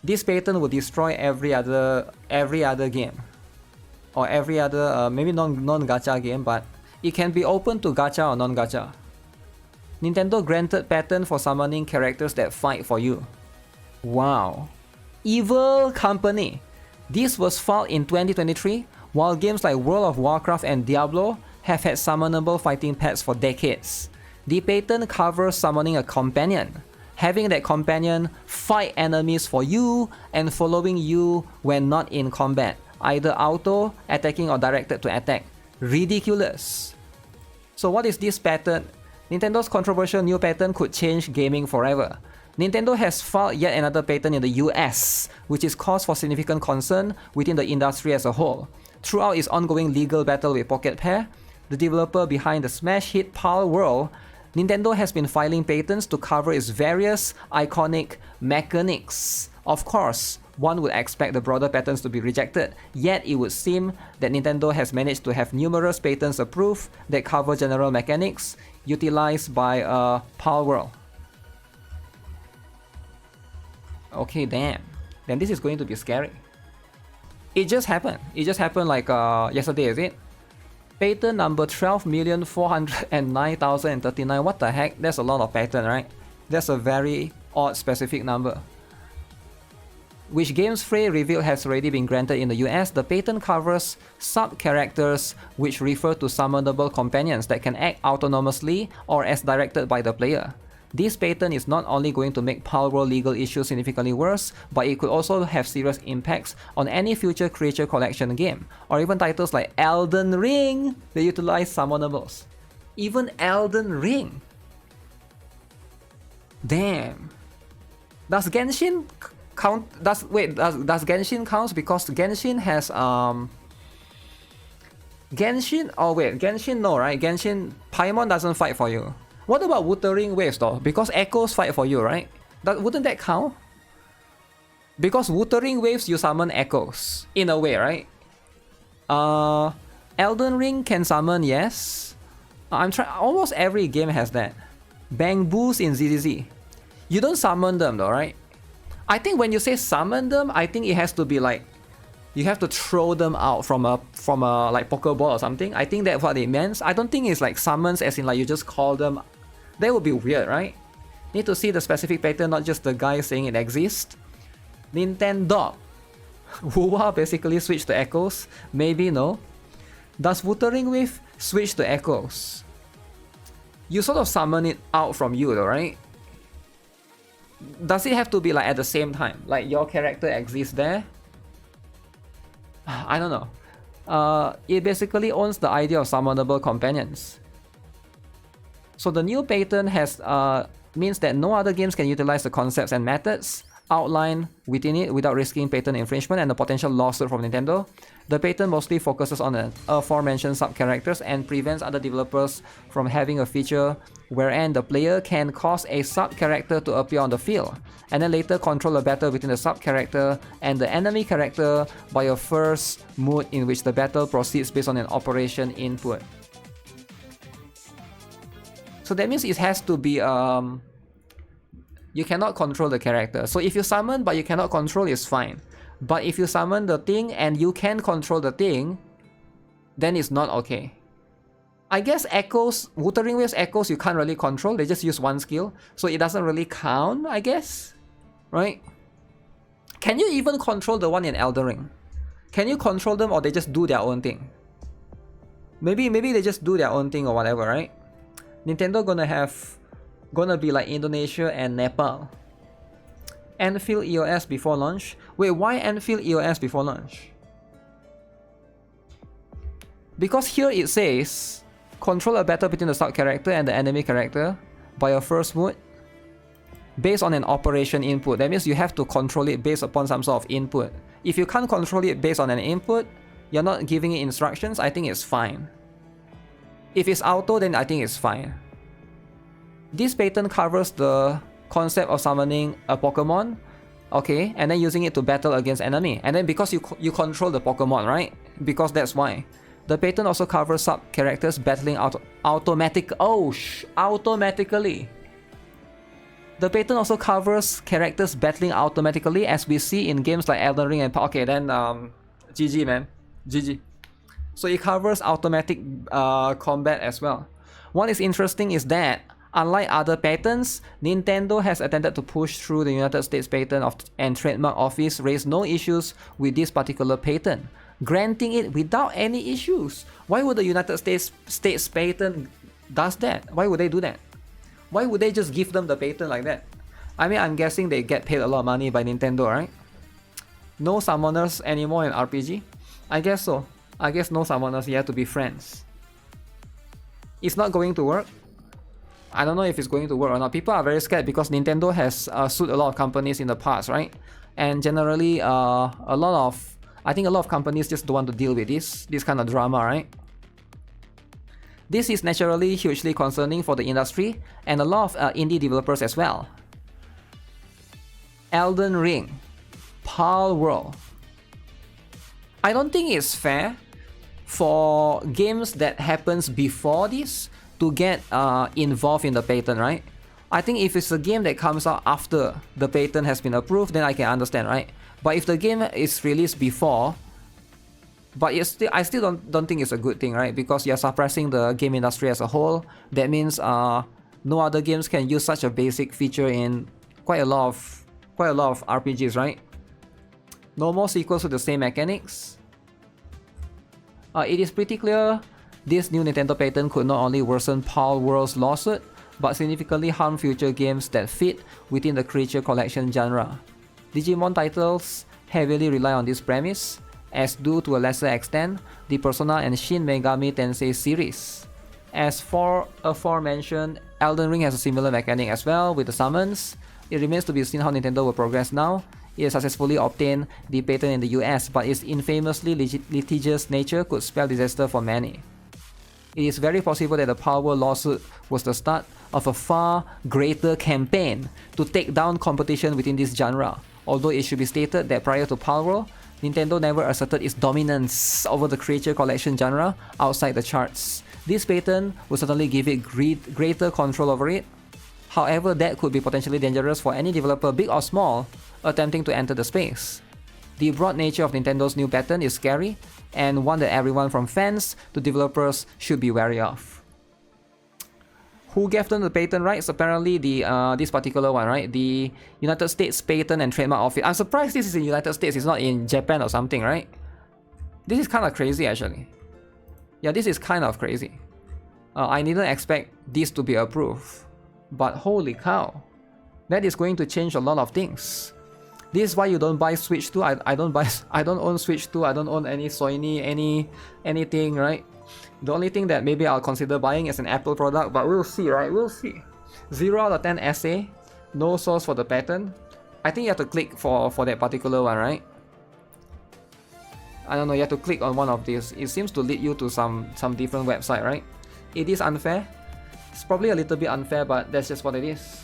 This patent will destroy every other game, or every other maybe non-gacha game, but it can be open to gacha or non-gacha. Nintendo granted patent for summoning characters that fight for you. Wow. Evil company. This was filed in 2023, while games like World of Warcraft and Diablo have had summonable fighting pets for decades. The patent covers summoning a companion, having that companion fight enemies for you and following you when not in combat, either auto, attacking or directed to attack. Ridiculous. So what is this patent? Nintendo's controversial new patent could change gaming forever. Nintendo has filed yet another patent in the US, which is cause for significant concern within the industry as a whole. Throughout its ongoing legal battle with Pocket Pair, the developer behind the smash hit Pal World, Nintendo has been filing patents to cover its various iconic mechanics. Of course, one would expect the broader patents to be rejected, yet it would seem that Nintendo has managed to have numerous patents approved that cover general mechanics utilized by Pal World. Okay, damn. Then this is going to be scary. It just happened. It just happened like yesterday, is it? Patent number 12,409,039. What the heck? That's a lot of patent, right? That's a very odd specific number. Which Games Free revealed has already been granted in the US. The patent covers sub-characters which refer to summonable companions that can act autonomously or as directed by the player. This patent is not only going to make Pal World legal issues significantly worse, but it could also have serious impacts on any future Creature Collection game, or even titles like Elden Ring that utilize summonables. Even Elden Ring! Damn. Does Genshin count? Does Genshin count? Because Genshin has Genshin, oh wait, Genshin no, right? Genshin, Paimon doesn't fight for you. What about Wuthering Waves though? Because Echoes fight for you, right? Wouldn't that count? Because Wuthering Waves you summon Echoes, in a way, right? Elden Ring can summon, yes. I'm trying. Almost every game has that. Bangboos in ZZZ. You don't summon them though, right? I think when you say summon them, I think it has to be like you have to throw them out from a like Pokeball or something. I think that's what it means. I don't think it's like summons as in like you just call them. That would be weird, right? Need to see the specific pattern, not just the guy saying it exists. Nintendo. Wuwa basically switch to Echoes? Maybe no. Does Wuthering Wave switch to Echoes? You sort of summon it out from you though, right? Does it have to be like at the same time? Like your character exists there? I don't know. It basically owns the idea of summonable companions. So the new patent has means that no other games can utilize the concepts and methods outlined within it without risking patent infringement and a potential lawsuit from Nintendo. The patent mostly focuses on the aforementioned sub-characters and prevents other developers from having a feature wherein the player can cause a sub-character to appear on the field, and then later control a battle between the sub-character and the enemy character by a first mode in which the battle proceeds based on an operation input. So that means it has to be you cannot control the character. So if you summon but you cannot control, it's fine. But if you summon the thing and you can control the thing, then it's not okay. I guess Echoes, Wuthering Waves Echoes you can't really control, they just use one skill. So it doesn't really count, I guess. Right? Can you even control the one in Elden Ring? Can you control them or they just do their own thing? Maybe they just do their own thing or whatever, right? Nintendo gonna be like Indonesia and Nepal. Enfield EOS before launch? Wait, why Enfield EOS before launch? Because here it says control a battle between the sub-character and the enemy character by a first mode based on an operation input. That means you have to control it based upon some sort of input. If you can't control it based on an input, you're not giving it instructions, I think it's fine. If it's auto, then I think it's fine. This patent covers the concept of summoning a Pokemon, okay, and then using it to battle against enemy. And then because you control the Pokemon, right? Because that's why. The patent also covers sub-characters battling automatically. The patent also covers characters battling automatically, as we see in games like Elden Ring and okay, then GG man, GG. So it covers automatic combat as well. What is interesting is that, unlike other patents, Nintendo has attempted to push through the United States Patent and Trademark Office raised no issues with this particular patent, granting it without any issues. Why would the United States Patent does that? Why would they do that? Why would they just give them the patent like that? I mean, I'm guessing they get paid a lot of money by Nintendo, right? No summoners anymore in RPG? I guess so. I guess no summoners, you have to be friends. It's not going to work. I don't know if it's going to work or not. People are very scared because Nintendo has sued a lot of companies in the past, right? And generally, I think a lot of companies just don't want to deal with this kind of drama, right? This is naturally hugely concerning for the industry and a lot of indie developers as well. Elden Ring, Pal World. I don't think it's fair for games that happens before this to get involved in the patent, right? I think if it's a game that comes out after the patent has been approved, then I can understand, right? But if the game is released before, but I still don't think it's a good thing, right? Because you're suppressing the game industry as a whole. That means no other games can use such a basic feature in quite a lot of RPGs, right? No more sequels with the same mechanics. It is pretty clear this new Nintendo patent could not only worsen Pal World's lawsuit, but significantly harm future games that fit within the creature collection genre. Digimon titles heavily rely on this premise, as do to a lesser extent the Persona and Shin Megami Tensei series. As for aforementioned, Elden Ring has a similar mechanic as well with the summons. It remains to be seen how Nintendo will progress now. It successfully obtained the patent in the US, but its infamously litigious nature could spell disaster for many. It is very possible that the Pal World lawsuit was the start of a far greater campaign to take down competition within this genre, although it should be stated that prior to Pal World, Nintendo never asserted its dominance over the creature collection genre outside the charts. This patent would certainly give it greater control over it. However, that could be potentially dangerous for any developer, big or small, attempting to enter the space. The broad nature of Nintendo's new patent is scary, and one that everyone from fans to developers should be wary of. Who gave them the patent rights? Apparently this particular one, right? The United States Patent and Trademark Office. I'm surprised this is in the United States, it's not in Japan or something, right? This is kind of crazy actually. Yeah, this is kind of crazy. I didn't expect this to be approved. But holy cow, that is going to change a lot of things. This is why you don't buy Switch 2. I don't own Switch 2. I don't own any Sony, anything, right? The only thing that maybe I'll consider buying is an Apple product, but we'll see, right? We'll see. 0 out of 10 essay, no source for the patent. I think you have to click for that particular one, right? I don't know, you have to click on one of these. It seems to lead you to some different website, right? It is unfair. It's probably a little bit unfair, but that's just what it is.